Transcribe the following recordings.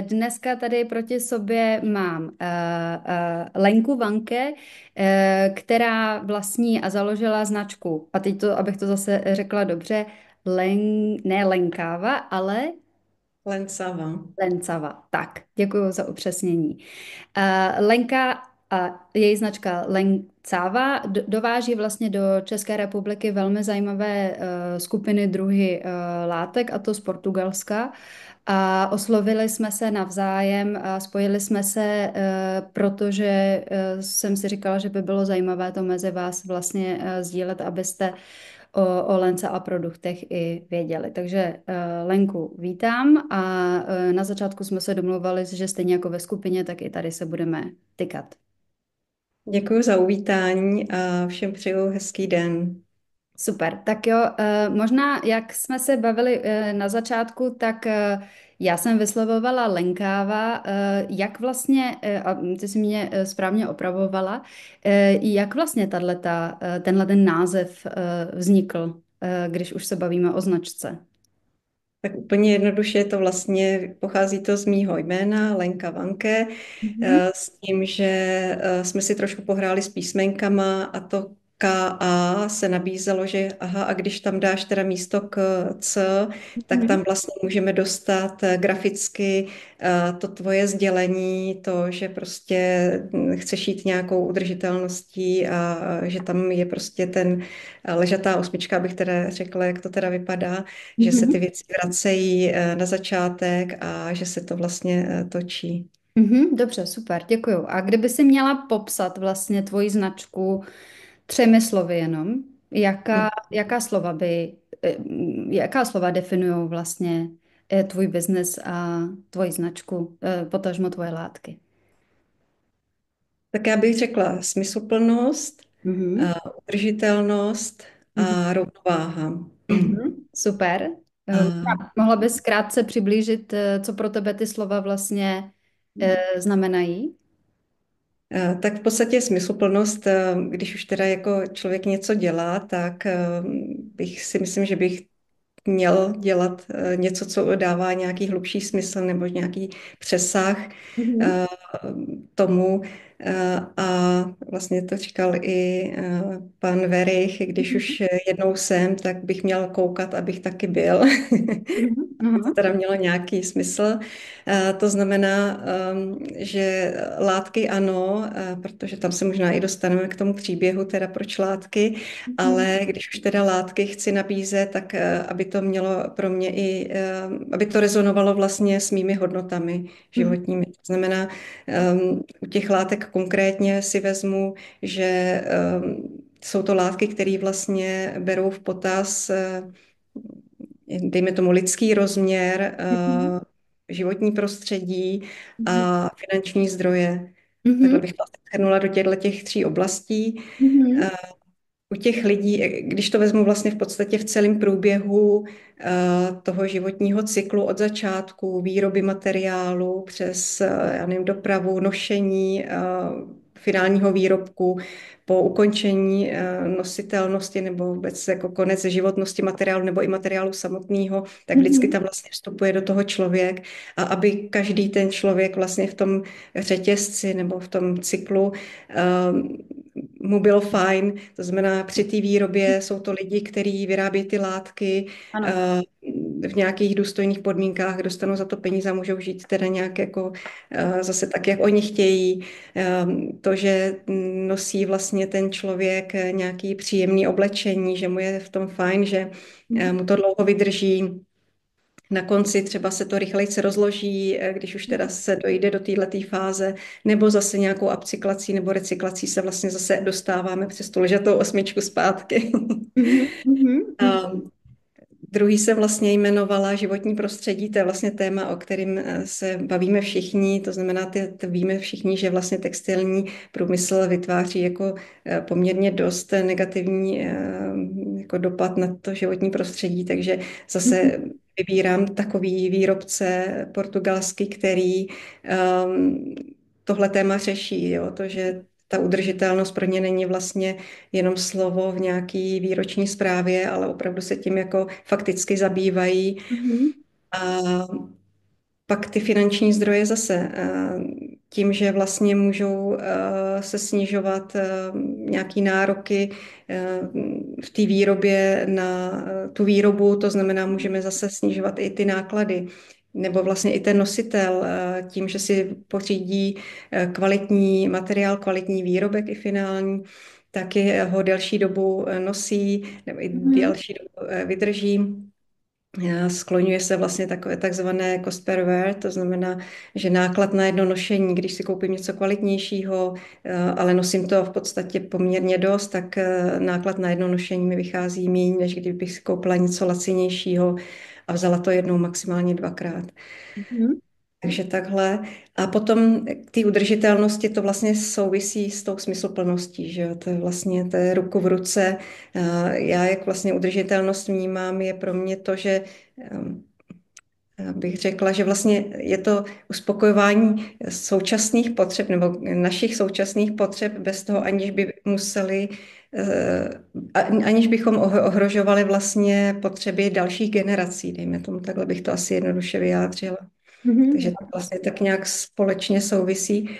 Dneska tady proti sobě mám Lenku Vanke, která vlastní a založila značku. A teď to, abych to zase řekla dobře, ne Lenkáva, ale Lencava. Lencava. Tak, děkuji za upřesnění. Lenka a její značka Lencava dováží vlastně do České republiky velmi zajímavé skupiny druhy látek, a to z Portugalska. A oslovili jsme se navzájem a spojili jsme se, protože jsem si říkala, že by bylo zajímavé to mezi vás vlastně sdílet, abyste o Lence a produktech i věděli. Takže Lenku vítám a na začátku jsme se domluvili, že stejně jako ve skupině, tak i tady se budeme tykat. Děkuji za uvítání a všem přeju hezký den. Super, tak jo, možná jak jsme se bavili na začátku, tak já jsem vyslovovala Lenkáva, jak vlastně, a ty jsi mě správně opravovala, jak vlastně tenhle ten název vznikl, když už se bavíme o značce. Tak úplně jednoduše to vlastně pochází to z mýho jména, Lenka Vanke, Mhm. s tím, že jsme si trošku pohráli s písmenkama a to KA se nabízelo, že aha, a když tam dáš teda místo k C, tak Mhm. tam vlastně můžeme dostat graficky to tvoje sdělení, to, že prostě chceš jít nějakou udržitelností a že tam je prostě ten ležatá osmička, abych teda řekla, jak to teda vypadá, že se ty Mhm. věci vracejí na začátek a že se to vlastně točí. Mhm, dobře, super, děkuju. A kdyby si měla popsat vlastně tvoji značku třemi slovy jenom, jaká slova definují vlastně tvůj biznes a tvoji značku, potažmo tvoje látky? Tak já bych řekla smysluplnost, Mhm. udržitelnost Mhm. a rovnováha. Mhm. Super. A, Mohla bys krátce přiblížit, co pro tebe ty slova vlastně znamenají? tak v podstatě smysluplnost, když už teda jako člověk něco dělá, tak bych si myslím, že bych měl dělat něco, co dává nějaký hlubší smysl nebo nějaký přesah Mhm. eh, tomu. A vlastně to říkal i pan Verich, když Mhm. už jednou jsem, tak bych měl koukat, abych taky byl. Mhm. Aby to Mhm. teda mělo nějaký smysl. To znamená, že látky ano, protože tam se možná i dostaneme k tomu příběhu, teda proč látky, Mhm. ale když už teda látky chci nabízet, tak aby to mělo pro mě i, aby to rezonovalo vlastně s mými hodnotami Mhm. životními. To znamená, u těch látek konkrétně si vezmu, že jsou to látky, které vlastně berou v potaz dejme tomu lidský rozměr, Mhm. životní prostředí Mhm. a finanční zdroje. Mhm. Takhle bych to asi shrnula do těchto těch tří oblastí. Mhm. Eh, U těch lidí, když to vezmu vlastně v podstatě v celém průběhu toho životního cyklu od začátku výroby materiálu přes, já nevím, dopravu, nošení, finálního výrobku, po ukončení nositelnosti nebo vůbec jako konec životnosti materiálu nebo i materiálu samotného, tak vždycky Mhm. tam vlastně vstupuje do toho člověk a aby každý ten člověk vlastně v tom řetězci nebo v tom cyklu mu bylo fajn, to znamená při té výrobě jsou to lidi, kteří vyrábí ty látky Ano. v nějakých důstojných podmínkách, dostanou za to peníze a můžou žít teda nějak jako zase tak, jak oni chtějí. To, že nosí vlastně ten člověk nějaký příjemný oblečení, že mu je v tom fajn, že Mhm. mu to dlouho vydrží. Na konci třeba se to rychleji se rozloží, když už teda se dojde do této fáze, nebo zase nějakou upcyklací nebo recyklací se vlastně zase dostáváme přes tu ležatou osmičku zpátky. Mhm. Mhm. Mhm. A druhý se vlastně jmenovala životní prostředí, to je vlastně téma, o kterém se bavíme všichni, to znamená, víme všichni, že vlastně textilní průmysl vytváří jako poměrně dost negativní jako dopad na to životní prostředí, takže Mhm. zase vybírám takový výrobce portugalský, který tohle téma řeší, jo, to, že ta udržitelnost pro ně není vlastně jenom slovo v nějaký výroční zprávě, ale opravdu se tím jako fakticky zabývají. Mhm. A pak ty finanční zdroje zase tím, že vlastně můžou se snižovat nějaký nároky v té výrobě na tu výrobu, to znamená, můžeme zase snižovat i ty náklady. Nebo vlastně i ten nositel tím, že si pořídí kvalitní materiál, kvalitní výrobek i finální, taky ho delší dobu nosí nebo i Mhm. delší dobu vydrží. Skloňuje se vlastně takové takzvané cost per wear, to znamená, že náklad na jedno nošení, když si koupím něco kvalitnějšího, ale nosím to v podstatě poměrně dost, tak náklad na jedno nošení mi vychází méně, než kdybych si koupila něco lacinějšího a vzala to jednou, maximálně dvakrát. Mhm. Takže takhle. A potom k té udržitelnosti to vlastně souvisí s tou smysluplností, že jo? To je vlastně to je ruku v ruce. Já jak vlastně udržitelnost vnímám, je pro mě to, že bych řekla, že vlastně je to uspokojování současných potřeb nebo našich současných potřeb bez toho, aniž by museli, aniž bychom ohrožovali vlastně potřeby dalších generací, dejme tomu, takhle bych to asi jednoduše vyjádřila. Takže Mhm. to vlastně tak nějak společně souvisí.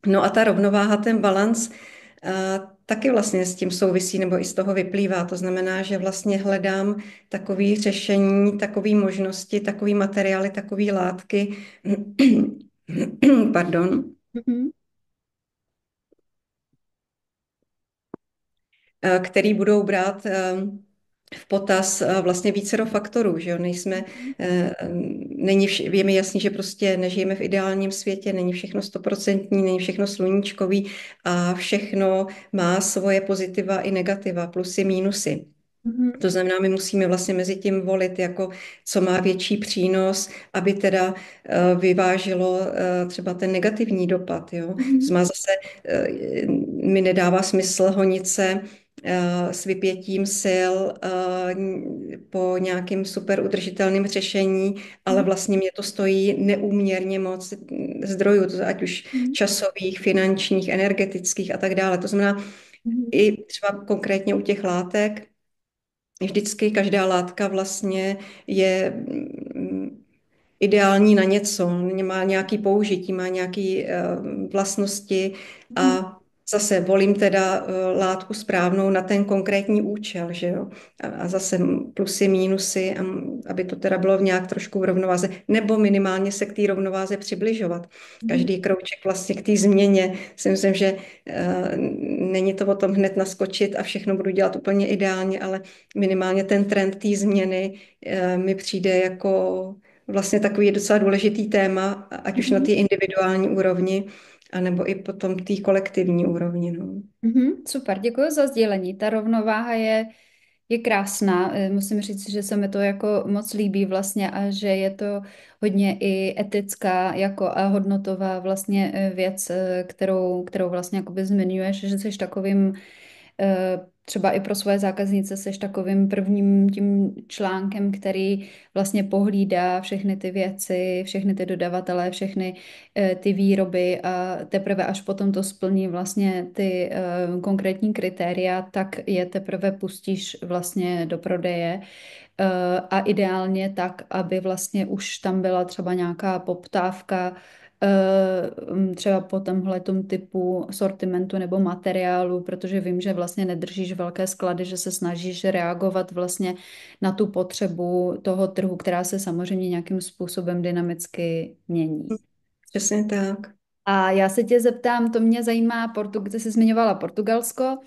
No a ta rovnováha, ten balans, taky vlastně s tím souvisí, nebo i z toho vyplývá. To znamená, že vlastně hledám takové řešení, takové možnosti, takové materiály, takové látky, pardon, Mhm. který budou brát v potaz vlastně vícero faktorů, že jo? Je mi jasný, že prostě nežijeme v ideálním světě, není všechno stoprocentní, není všechno sluníčkový a všechno má svoje pozitiva i negativa, plusy, mínusy. Mhm. To znamená, my musíme vlastně mezi tím volit, jako co má větší přínos, aby teda vyvážilo třeba ten negativní dopad. Jo? To Mhm. znamená zase mi nedává smysl honit se s vypětím sil po nějakým super udržitelným řešení, ale vlastně mě to stojí neúměrně moc zdrojů, ať už Mhm. časových, finančních, energetických a tak dále. To znamená, Mhm. i třeba konkrétně u těch látek, vždycky každá látka vlastně je ideální na něco, má nějaký použití, má nějaké vlastnosti Mhm. a zase volím teda látku správnou na ten konkrétní účel, že jo? A zase plusy, mínusy, aby to teda bylo v nějak trošku v rovnováze, nebo minimálně se k té rovnováze přibližovat. Mhm. Každý krouček vlastně k té změně. Si myslím, že není to o tom hned naskočit a všechno budu dělat úplně ideálně, ale minimálně ten trend té změny mi přijde jako vlastně takový docela důležitý téma, ať už na Mhm. té individuální úrovni, anebo i potom té kolektivní úrovni. No. Mhm. Super, děkuji za sdělení. Ta rovnováha je krásná. Musím říct, že se mi to jako moc líbí vlastně a že je to hodně i etická jako a hodnotová vlastně věc, kterou vlastně jakoby zmiňuješ, že jsi takovým třeba i pro svoje zákaznice seš takovým prvním tím článkem, který vlastně pohlídá všechny ty věci, všechny ty dodavatele, všechny ty výroby a teprve až potom to splní vlastně ty konkrétní kritéria, tak je teprve pustíš vlastně do prodeje. A ideálně tak, aby vlastně už tam byla třeba nějaká poptávka třeba po tomhletom typu sortimentu nebo materiálu, protože vím, že vlastně nedržíš velké sklady, že se snažíš reagovat vlastně na tu potřebu toho trhu, která se samozřejmě nějakým způsobem dynamicky mění. Přesně tak. A já se tě zeptám, to mě zajímá, ty jsi zmiňovala Portugalsko,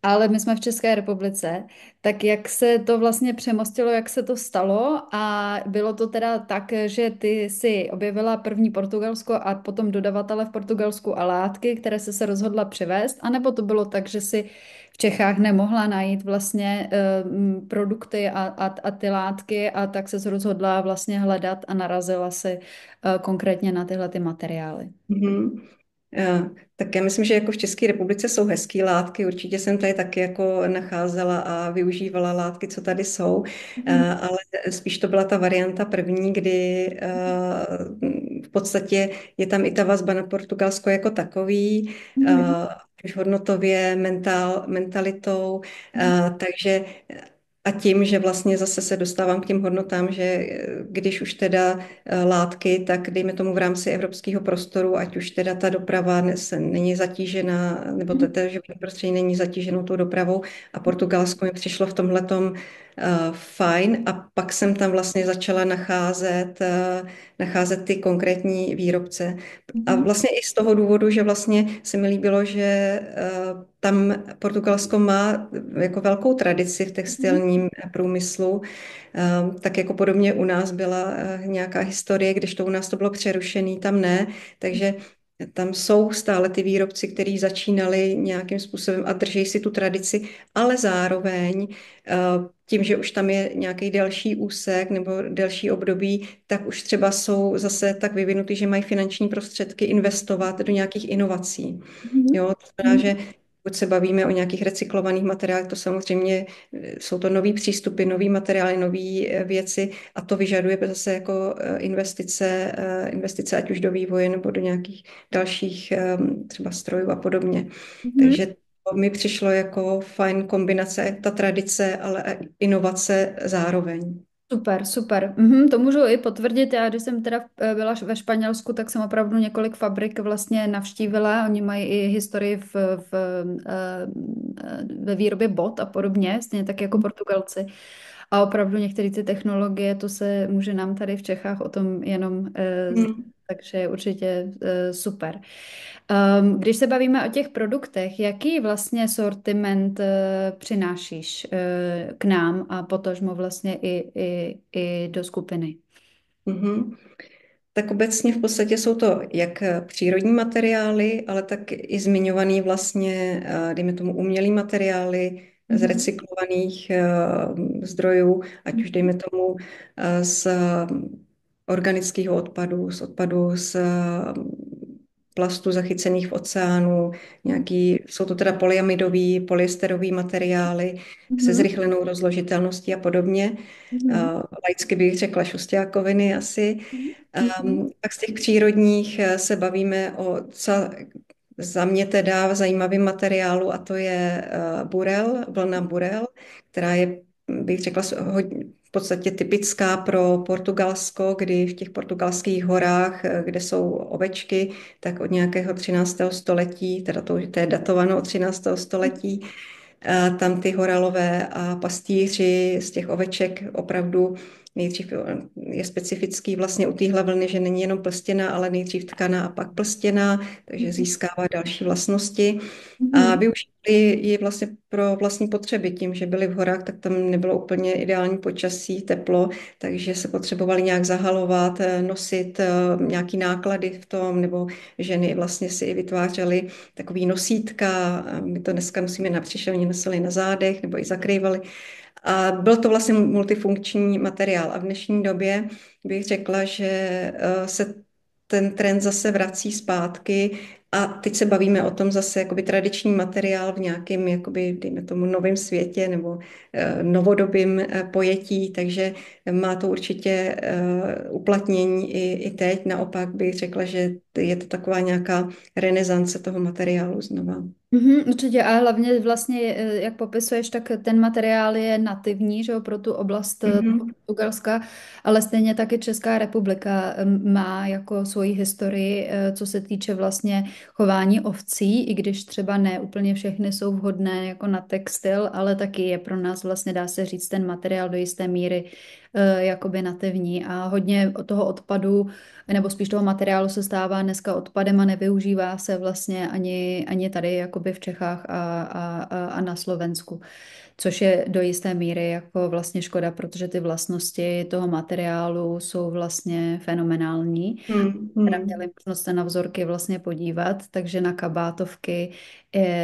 ale my jsme v České republice, tak jak se to vlastně přemostilo, jak se to stalo a bylo to teda tak, že ty si objevila první Portugalsko a potom dodavatele v Portugalsku a látky, které se rozhodla přivést, anebo to bylo tak, že si v Čechách nemohla najít vlastně produkty a ty látky a tak se rozhodla vlastně hledat a narazila si konkrétně na tyhle ty materiály. Mhm. Tak já myslím, že jako v České republice jsou hezké látky. Určitě jsem tady taky jako nacházela a využívala látky, co tady jsou, Mhm. ale spíš to byla ta varianta první, kdy v podstatě je tam i ta vazba na Portugalsko jako takový, Mhm. už hodnotově, mentalitou, takže A tím, že vlastně zase se dostávám k těm hodnotám, že když už teda látky, tak dejme tomu v rámci evropského prostoru, ať už teda ta doprava není zatížena, nebo to životní prostředí není zatíženo tou dopravou a Portugalsko mi přišlo v tomhletom fajn a pak jsem tam vlastně začala nacházet ty konkrétní výrobce. A Mhm. vlastně i z toho důvodu, že vlastně se mi líbilo, že tam Portugalsko má jako velkou tradici v Mhm. textilním průmyslu. Tak jako podobně u nás byla nějaká historie, když to u nás to bylo přerušený, tam ne. Takže tam jsou stále ty výrobci, kteří začínali nějakým způsobem a drží si tu tradici, ale zároveň tím, že už tam je nějaký delší úsek nebo delší období, tak už třeba jsou zase tak vyvinutý, že mají finanční prostředky investovat do nějakých inovací. Mhm. Jo, to znamená, Mhm. že pokud se bavíme o nějakých recyklovaných materiálech, to samozřejmě jsou to nový přístupy, nový materiály, nové věci a to vyžaduje zase jako investice ať už do vývoje nebo do nějakých dalších třeba strojů a podobně. Mhm. Takže to mi přišlo jako fajn kombinace, ta tradice, ale i inovace zároveň. Super, super. Mhm, to můžu i potvrdit. Já, když jsem teda byla ve Španělsku, tak jsem opravdu několik fabrik vlastně navštívila. Oni mají i historii ve výrobě bot a podobně, stejně tak jako Portugalci. A opravdu některé ty technologie, to se může nám tady v Čechách o tom jenom Hmm. takže určitě super. Když se bavíme o těch produktech, jaký vlastně sortiment přinášíš k nám a potažmo vlastně i do skupiny? Mhm. Tak obecně v podstatě jsou to jak přírodní materiály, ale tak i zmiňovaný vlastně, dejme tomu, umělý materiály z Mhm. recyklovaných zdrojů, ať už dejme tomu z organického odpadu, z odpadu z plastů zachycených v oceánu, jsou to teda polyamidový, polyesterové materiály se Mhm. zrychlenou rozložitelností a podobně. Mhm. Laicky bych řekla šustiákoviny asi. Mhm. Tak z těch přírodních se bavíme o za mě teda zajímavým materiálu a to je vlna burel, která je, bych řekla, v podstatě typická pro Portugalsko, kdy v těch portugalských horách, kde jsou ovečky, tak od nějakého 13. století, teda to je datováno od 13. století, tam ty horalové a pastýři z těch oveček opravdu nejdřív je specifický vlastně u téhle vlny, že není jenom plstěná, ale nejdřív tkaná a pak plstěná, takže získává další vlastnosti. A Mhm. využili ji vlastně pro vlastní potřeby. Tím, že byli v horách, tak tam nebylo úplně ideální počasí, teplo, takže se potřebovali nějak zahalovat, nosit nějaký náklady v tom, nebo ženy vlastně si i vytvářely takový nosítka. A my to dneska nosíme na břiše, oni nosili na zádech nebo i zakrývali. A byl to vlastně multifunkční materiál. A v dnešní době bych řekla, že se ten trend zase vrací zpátky a teď se bavíme o tom zase jakoby tradiční materiál v nějakém, jakoby, dejme tomu, novém světě nebo novodobým pojetí, takže má to určitě uplatnění i teď. Naopak bych řekla, že je to taková nějaká renesance toho materiálu znova. Mhm, určitě a hlavně vlastně, jak popisuješ, tak ten materiál je nativní, že jo, pro tu oblast toho Mhm. Portugalska, ale stejně taky Česká republika má jako svoji historii, co se týče vlastně chování ovcí, i když třeba ne úplně všechny jsou vhodné jako na textil, ale taky je pro nás vlastně, dá se říct, ten materiál do jisté míry jakoby nativní a hodně toho odpadu nebo spíš toho materiálu se stává dneska odpadem a nevyužívá se vlastně ani tady jakoby v Čechách a na Slovensku, což je do jisté míry jako vlastně škoda, protože ty vlastnosti toho materiálu jsou vlastně fenomenální. Hmm, Teda měli hmm. možnost se na vzorky vlastně podívat, takže na kabátovky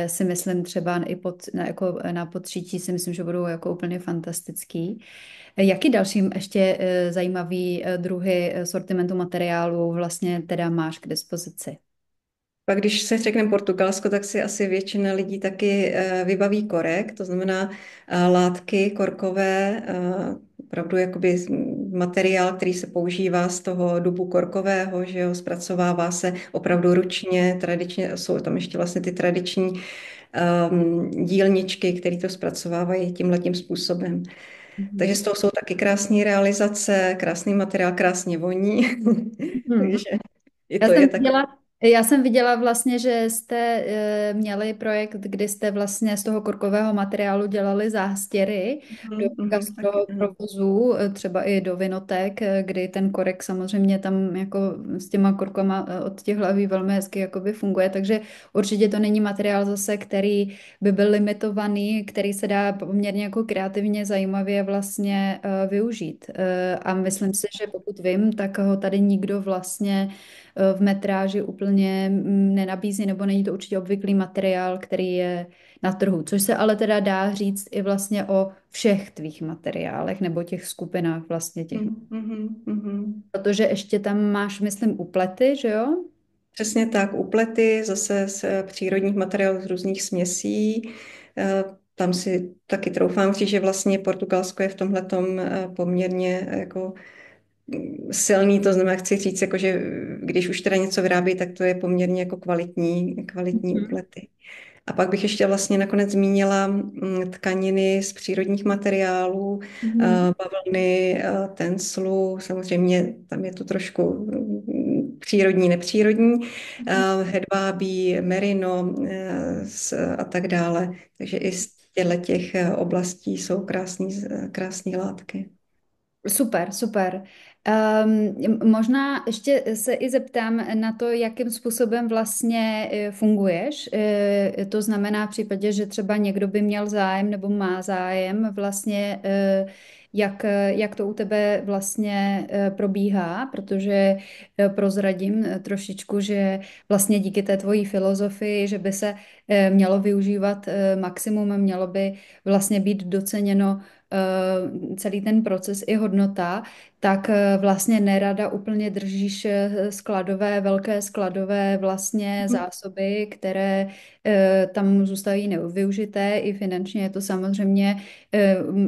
si myslím třeba i jako na podšítí si myslím, že budou jako úplně fantastický. Jaký další ještě zajímavý druhy sortimentu materiálu vlastně teda máš k dispozici? Pak když se řekne Portugalsko, tak si asi většina lidí taky vybaví korek, to znamená látky korkové, opravdu jakoby materiál, který se používá z toho dubu korkového, že jo, zpracovává se opravdu ručně, tradičně jsou tam ještě vlastně ty tradiční dílničky, které to zpracovávají tímhletím způsobem. Takže Mhm. z toho jsou taky krásné realizace, krásný materiál, krásně voní. Mhm. Takže i Já to jsem je tak. viděla, já jsem viděla vlastně, že jste měli projekt, kdy jste vlastně z toho korkového materiálu dělali zástěry do Taky, ano. gastroprovozů, třeba i do vinoték, kdy ten korek samozřejmě tam jako s těma korkama od těch hlaví velmi hezky jakoby funguje, takže určitě to není materiál zase, který by byl limitovaný, který se dá poměrně jako kreativně zajímavě vlastně využít. A myslím si, že pokud vím, tak ho tady nikdo vlastně v metráži úplně nenabízí, nebo není to určitě obvyklý materiál, který je na trhu, což se ale teda dá říct i vlastně o všech tvých materiálech nebo těch skupinách vlastně těch. Mhm. Protože ještě tam máš, myslím, uplety, že jo? Přesně tak, uplety zase z přírodních materiálů z různých směsí. Tam si taky troufám říct, že vlastně Portugalsko je v tomhletom poměrně jako silný, to znamená, chci říct, jako, že když už teda něco vyrábí, tak to je poměrně jako kvalitní Mhm. uplety. A pak bych ještě vlastně nakonec zmínila tkaniny z přírodních materiálů, Mhm. bavlny, tenclu, samozřejmě tam je to trošku přírodní, nepřírodní, hedvábí, merino a tak dále. Takže i z těch oblastí jsou krásné látky. Super, super. Možná ještě se i zeptám na to, jakým způsobem vlastně funguješ. To znamená v případě, že třeba někdo by měl zájem nebo má zájem vlastně, jak to u tebe vlastně probíhá, protože prozradím trošičku, že vlastně díky té tvojí filozofii, že by se mělo využívat maximum, mělo by vlastně být doceněno celý ten proces i hodnota, tak vlastně nerada úplně držíš velké skladové vlastně Mhm. zásoby, které tam zůstávají nevyužité, i finančně je to samozřejmě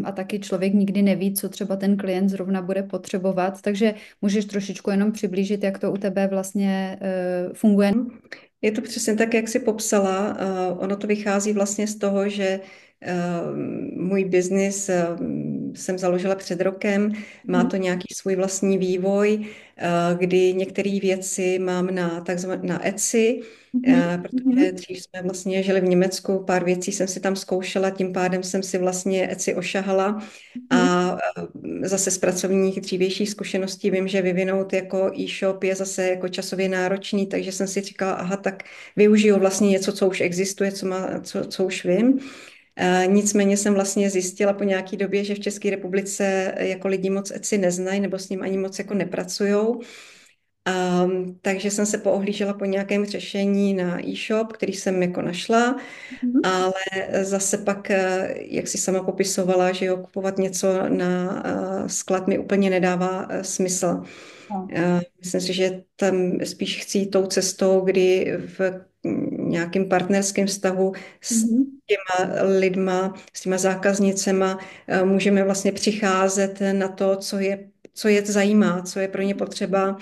a taky člověk nikdy neví, co třeba ten klient zrovna bude potřebovat, takže můžeš trošičku jenom přiblížit, jak to u tebe vlastně funguje. Je to přesně tak, jak jsi popsala. Ono to vychází vlastně z toho, že můj biznis jsem založila před rokem. Má Mhm, to nějaký svůj vlastní vývoj, kdy některé věci mám na Etsy, mhm, protože mhm, dřív jsme vlastně žili v Německu, pár věcí jsem si tam zkoušela, tím pádem jsem si vlastně Etsy ošahala mhm, a zase z pracovních dřívějších zkušeností vím, že vyvinout jako e-shop je zase jako časově náročný, takže jsem si říkala, aha, tak využiju vlastně něco, co už existuje, co už vím. Nicméně jsem vlastně zjistila po nějaké době, že v České republice jako lidi moc Etsy neznají nebo s ním ani moc jako nepracujou. Takže jsem se poohlížela po nějakém řešení na e-shop, který jsem jako našla, mhm. ale zase pak, jak si sama popisovala, že jo, kupovat něco na sklad mi úplně nedává smysl. No. Myslím si, že tam spíš chci jít tou cestou, kdy v nějakém partnerském vztahu s Mhm. těma lidma, s těma zákaznicema můžeme vlastně přicházet na to, co je zajímá, co je pro ně potřeba.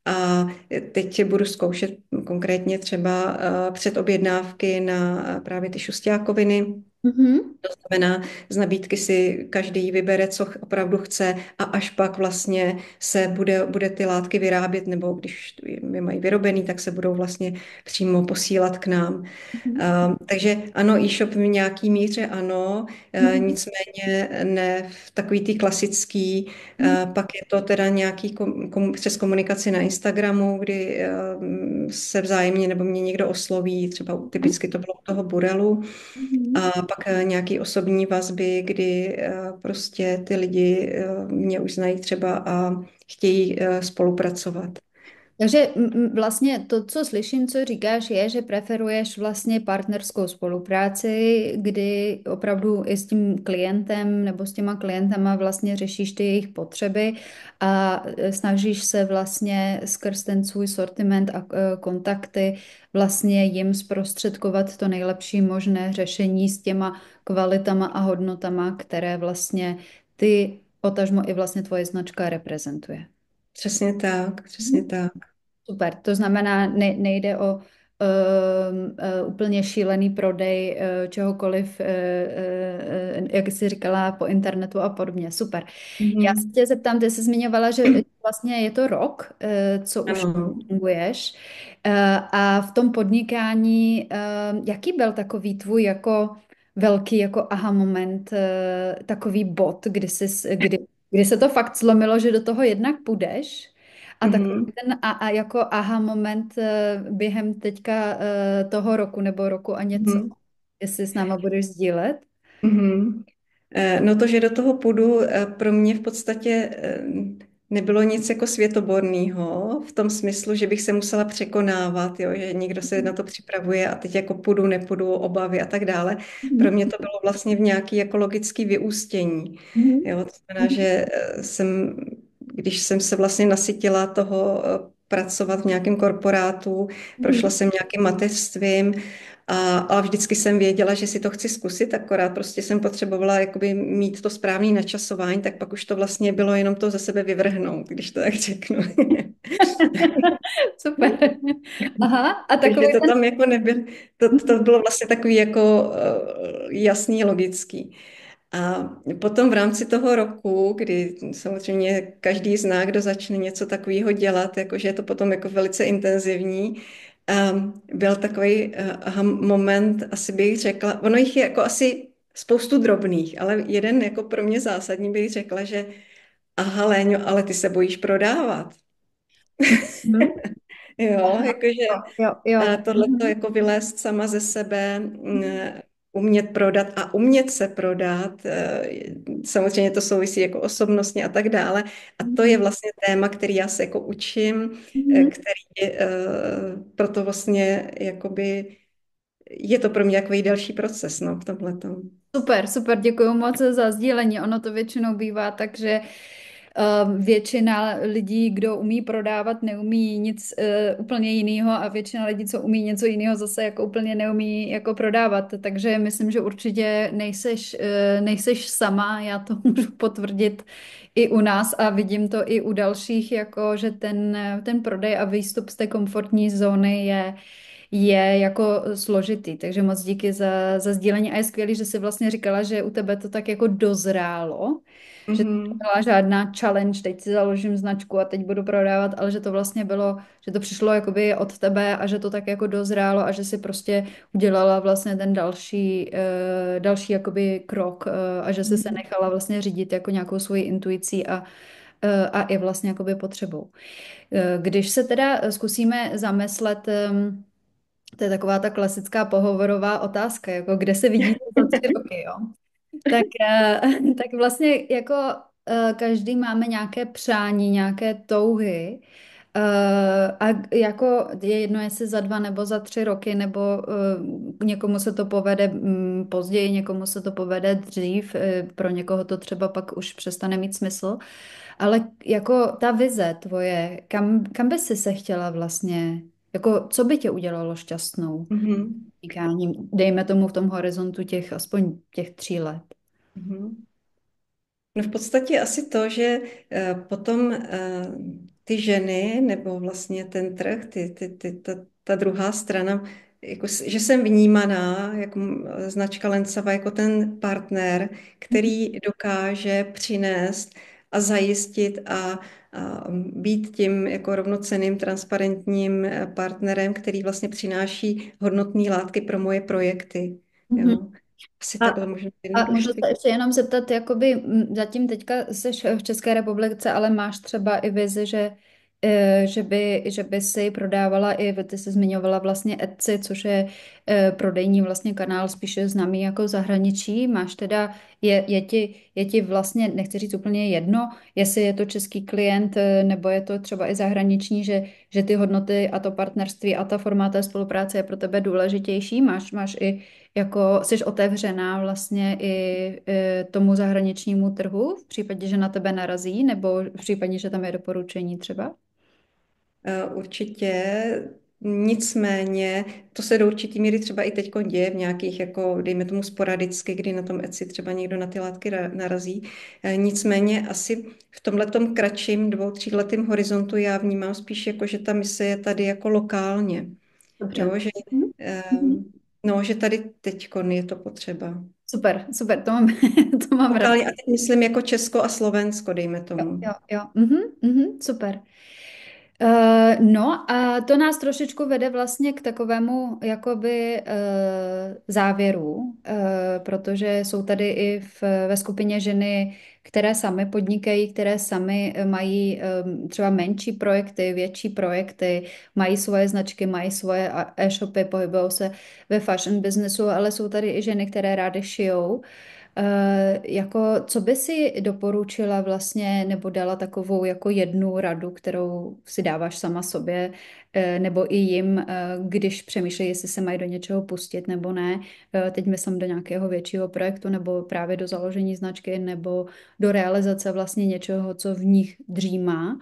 A teď budu zkoušet konkrétně třeba předobjednávky na právě ty šustiákoviny. Mhm. To znamená, z nabídky si každý vybere, co opravdu chce a až pak vlastně se bude ty látky vyrábět, nebo když je mají vyrobený, tak se budou vlastně přímo posílat k nám. Mhm. Takže ano, e-shop v nějaký míře ano, Mhm. nicméně ne v takový ty klasický. Mhm. Pak je to teda nějaký přes komunikaci na Instagramu, kdy se vzájemně nebo mě někdo osloví, třeba typicky to bylo u toho Burelu, Mhm. a pak nějaký osobní vazby, kdy prostě ty lidi mě už znají třeba a chtějí spolupracovat. Takže vlastně to, co slyším, co říkáš, je, že preferuješ vlastně partnerskou spolupráci, kdy opravdu i s tím klientem nebo s těma klientama vlastně řešíš ty jejich potřeby a snažíš se vlastně skrz ten svůj sortiment a kontakty vlastně jim zprostředkovat to nejlepší možné řešení s těma kvalitama a hodnotama, které vlastně ty, potažmo i vlastně tvoje značka reprezentuje. Přesně tak, přesně tak. Super, to znamená, nejde o úplně šílený prodej čehokoliv, jak jsi říkala, po internetu a podobně. Super. Já se Mhm. tě zeptám, ty jsi zmiňovala, že vlastně je to rok, co už Ano. funguješ. A v tom podnikání, jaký byl takový tvůj jako velký jako aha moment, takový bod, kdy se to fakt zlomilo, že do toho jednak půjdeš a takový Mhm. ten jako aha moment během teďka toho roku nebo roku a něco, Mhm. jestli s náma budeš sdílet? Mhm. No to, že do toho půjdu, pro mě v podstatě nebylo nic jako světoborného, v tom smyslu, že bych se musela překonávat, jo, že někdo se na to připravuje a teď jako půjdu, nepůjdu, obavy a tak dále. Pro mě to bylo vlastně v nějaký jako logický vyústění. Mhm. Jo, to znamená, že když jsem se vlastně nasytila toho pracovat v nějakém korporátu, prošla Mhm. jsem nějakým mateřstvím, a vždycky jsem věděla, že si to chci zkusit, akorát prostě jsem potřebovala jakoby mít to správné načasování, tak pak už to vlastně bylo jenom to ze sebe vyvrhnout, když to tak řeknu. Super. Aha, a Takže takový to ten... tam jako nebyl, to bylo vlastně takový jako jasný, logický. A potom v rámci toho roku, kdy samozřejmě každý zná, kdo začne něco takového dělat, jakože je to potom jako velice intenzivní, byl takový aha, moment, asi bych řekla, ono jich je jako asi spoustu drobných, ale jeden jako pro mě zásadní bych řekla, že aha, Léňo, ale ty se bojíš prodávat. Mhm. Jo, jakože Jo, jo. tohle to Mhm. jako vylézt sama ze sebe, umět prodat a umět se prodat, samozřejmě to souvisí jako osobnostně a tak dále. A to je Mhm. vlastně téma, který já se jako učím, Mhm. který proto vlastně jakoby je to pro mě takový další proces, no, v tomhletom. Super, super, děkuji moc za sdílení. Ono to většinou bývá tak, že většina lidí, kdo umí prodávat, neumí nic úplně jiného a většina lidí, co umí něco jiného, zase jako úplně neumí jako prodávat. Takže myslím, že určitě nejseš sama, já to můžu potvrdit i u nás a vidím to i u dalších, jako že ten prodej a výstup z té komfortní zóny je jako složitý, takže moc díky za sdílení a je skvělý, že jsi vlastně říkala, že u tebe to tak jako dozrálo, že to Mhm. nebyla žádná challenge, teď si založím značku a teď budu prodávat, ale že to vlastně bylo, že to přišlo jakoby od tebe a že to tak jako dozrálo a že si prostě udělala vlastně ten další jakoby krok a že jsi se Mhm. nechala vlastně řídit jako nějakou svoji intuicí a i vlastně jakoby potřebou. Když se teda zkusíme zamyslet, to je taková ta klasická pohovorová otázka, jako kde se vidíte za 3 roky, jo? Tak, tak vlastně jako každý máme nějaké přání, nějaké touhy a jako je jedno, jestli za 2 nebo za 3 roky, nebo někomu se to povede později, někomu se to povede dřív, pro někoho to třeba pak už přestane mít smysl, ale jako ta vize tvoje, kam by si se chtěla vlastně, jako co by tě udělalo šťastnou Mhm. podnikáním, dejme tomu v tom horizontu těch aspoň těch 3 let. Mhm. No v podstatě asi to, že potom ty ženy nebo vlastně ten trh, ta druhá strana, jako, že jsem vnímaná jako značka Lencava jako ten partner, který dokáže přinést a zajistit a být tím jako rovnocenným, transparentním partnerem, který vlastně přináší hodnotné látky pro moje projekty. Mhm. Jo. Asi A, takhle možná a můžu jednoduše. se ještě jenom zeptat, jakoby zatím teďka jsi v České republice, ale máš třeba i vizi, že by si prodávala i, ty jsi zmiňovala vlastně Etsy, což je prodejní vlastně kanál spíše známý jako v zahraničí. Máš teda, je ti vlastně, nechci říct úplně jedno, jestli je to český klient, nebo je to třeba i zahraniční, že ty hodnoty a to partnerství a ta forma té spolupráce je pro tebe důležitější. Máš i jako jsi otevřená vlastně i tomu zahraničnímu trhu v případě, že na tebe narazí, nebo v případě, že tam je doporučení třeba? Určitě, nicméně to se do určitý míry třeba i teď děje v nějakých, jako dejme tomu sporadicky, kdy na tom Etsy třeba někdo na ty látky narazí. Nicméně asi v tomhletom kratším 2, 3letým horizontu já vnímám spíš jako, že ta mise je tady jako lokálně. Dobře. Jo, že, Mhm. Mhm. no, že tady teďkon je to potřeba. Super, super, to mám, to mám rád. Lokálně, a teď myslím jako Česko a Slovensko, dejme Jo, tomu. jo, jo. Super. No a to nás trošičku vede vlastně k takovému jakoby závěru, protože jsou tady i ve skupině ženy, které samy podnikají, které samy mají třeba menší projekty, větší projekty, mají svoje značky, mají svoje e-shopy, pohybují se ve fashion businessu, ale jsou tady i ženy, které rády šijou. Jako, co by si doporučila vlastně, nebo dala takovou jako jednu radu, kterou si dáváš sama sobě, nebo i jim, když přemýšlejí, jestli se mají do něčeho pustit nebo ne. Teď myslím do nějakého většího projektu, nebo právě do založení značky, nebo do realizace vlastně něčeho, co v nich dřímá.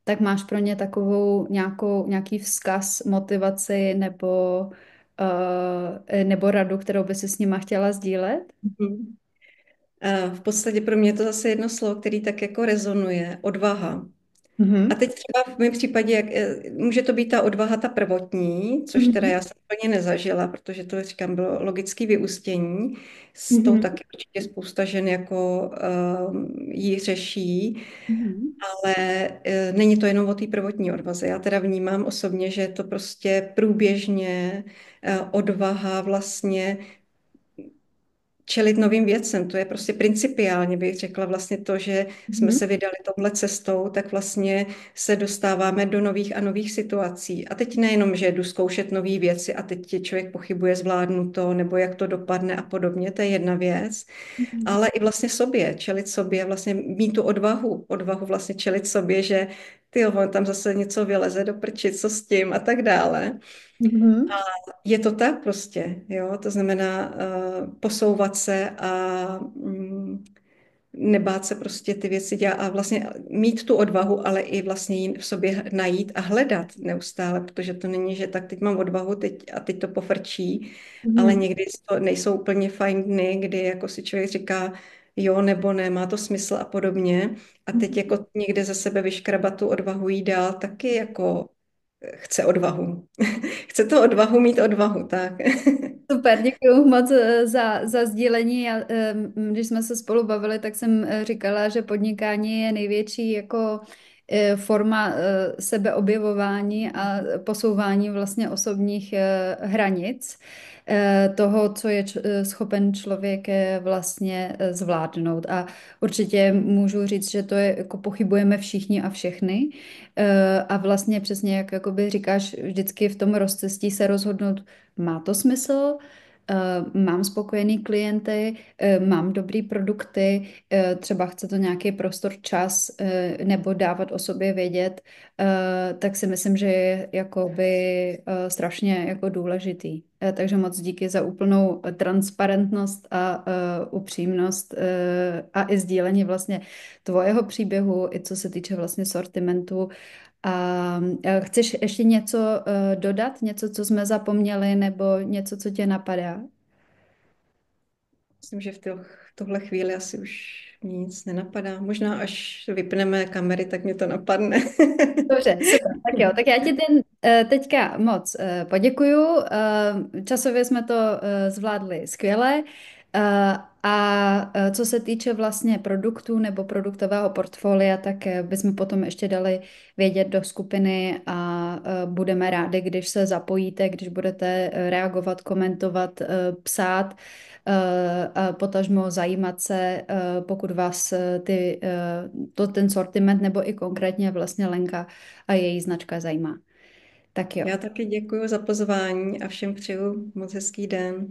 Tak máš pro ně takovou nějaký vzkaz, motivaci nebo radu, kterou by si s nima chtěla sdílet? Mhm. V podstatě pro mě je to zase jedno slovo, který tak jako rezonuje, odvaha. A Mhm. teď třeba v mém případě, může to být ta odvaha, ta prvotní, což teda Mhm. já jsem úplně nezažila, protože to, říkám, bylo logické vyústění. S tou Mhm. taky určitě spousta žen jako ji řeší, Mhm. ale není to jenom o té prvotní odvaze. Já teda vnímám osobně, že je to prostě průběžně odvaha vlastně čelit novým věcem. To je prostě principiálně, bych řekla, vlastně to, že jsme Mhm. se vydali touhle cestou, tak vlastně se dostáváme do nových a nových situací. A teď nejenom, že jdu zkoušet nové věci a teď tě člověk pochybuje, zvládnu to, nebo jak to dopadne a podobně, to je jedna věc, Mhm. ale i vlastně sobě, čelit sobě, vlastně mít tu odvahu vlastně čelit sobě, že ty on tam zase něco vyleze do prči, co s tím a tak dále. Mhm. Je to tak prostě, jo, to znamená posouvat se a nebát se prostě ty věci dělat a vlastně mít tu odvahu, ale i vlastně ji v sobě najít a hledat neustále, protože to není, že tak teď mám odvahu teď to pofrčí, ale Mhm. někdy to nejsou úplně fajn dny, kdy jako si člověk říká jo nebo ne, má to smysl a podobně a teď Mhm. jako někde ze sebe vyškrabat tu odvahu jít dál taky jako chce odvahu. Chce to odvahu mít odvahu, tak. Super, děkuji moc za sdílení. Když jsme se spolu bavili, tak jsem říkala, že podnikání je největší jako forma sebeobjevování a posouvání vlastně osobních hranic toho, co je schopen člověk vlastně zvládnout. A určitě můžu říct, že to je, jako pochybujeme všichni a všechny. A vlastně přesně jak jakoby říkáš, vždycky v tom rozcestí se rozhodnout, má to smysl? Mám spokojený klienty, mám dobrý produkty, třeba chce to nějaký prostor, čas, nebo dávat o sobě vědět, tak si myslím, že je jakoby strašně jako důležitý. Takže moc díky za úplnou transparentnost a upřímnost a i sdílení vlastně tvojeho příběhu, i co se týče vlastně sortimentu. A chceš ještě něco dodat, něco, co jsme zapomněli, nebo něco, co tě napadá? Myslím, že tohle chvíli asi už mě nic nenapadá. Možná až vypneme kamery, tak mě to napadne. Dobře, super. Tak jo, tak já ti teďka moc poděkuju. Časově jsme to zvládli skvěle. A co se týče vlastně produktů nebo produktového portfolia, tak bychom potom ještě dali vědět do skupiny a budeme rádi, když se zapojíte, když budete reagovat, komentovat, psát, a potažmo zajímat se, pokud vás ten sortiment nebo i konkrétně vlastně Lenka a její značka zajímá. Tak jo. Já taky děkuji za pozvání a všem přeju moc hezký den.